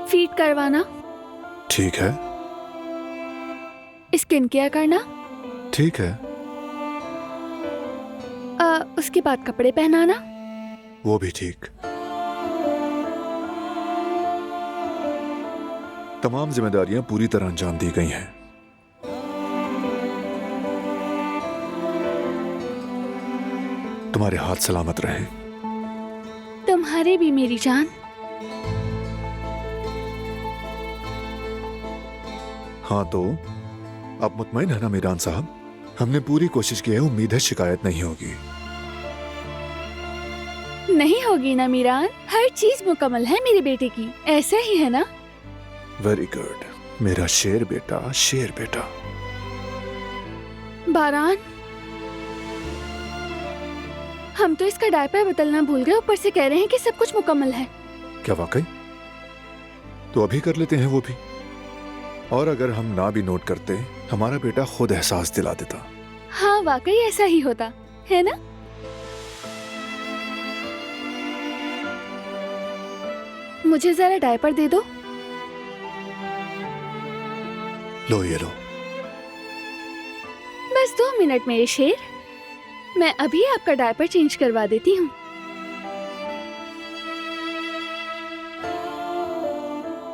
Feed करवाना, ठीक है। स्किन केयर करना, ठीक है, उसके बाद कपड़े पहनाना। वो भी ठीक। तमाम जिम्मेदारियां पूरी तरह अंजाम दी गई हैं। तुम्हारे हाथ सलामत रहें। तुम्हारे भी मेरी जान। हाँ तो आप मुतमईन है ना मीरान साहब? हमने पूरी कोशिश की है, उम्मीद है शिकायत नहीं होगी। नहीं होगी ना मीरान, हर चीज मुकम्मल है मेरे बेटे की, ऐसा ही है ना? वेरी गुड, मेरा शेर बेटा, शेर बेटा। बारान, हम तो इसका डायपर बदलना भूल गए, ऊपर से कह रहे हैं कि सब कुछ मुकम्मल है। क्या वाकई? तो अभी कर लेते हैं वो भी। और अगर हम ना भी नोट करते, हमारा बेटा खुद एहसास दिला देता। हाँ वाकई ऐसा ही होता है ना? मुझे जरा डायपर दे दो। लो ये लो। बस 2 मिनट मेरे शेर, मैं अभी आपका डायपर चेंज करवा देती हूँ।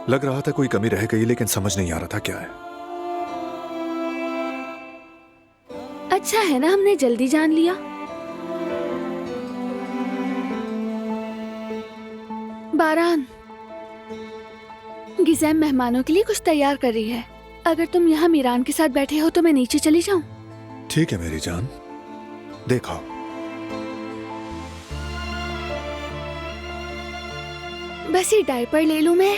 लग रहा था कोई कमी रह गई, लेकिन समझ नहीं आ रहा था क्या है। अच्छा है ना हमने जल्दी जान लिया। बारान, गिज़ैम मेहमानों के लिए कुछ तैयार कर रही है। अगर तुम यहाँ मीरान के साथ बैठे हो तो मैं नीचे चली जाऊं? ठीक है मेरी जान, देखो। बस ये डायपर ले लूं मैं?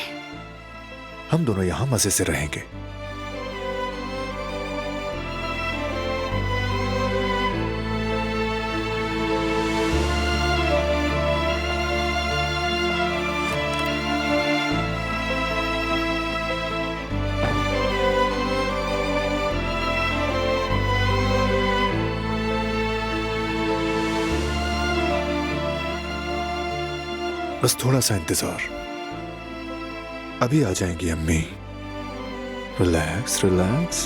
हम दोनों यहाँ मजे से रहेंगे। बस थोड़ा सा इंतजार, अभी आ जाएंगी अम्मी। Relax relax.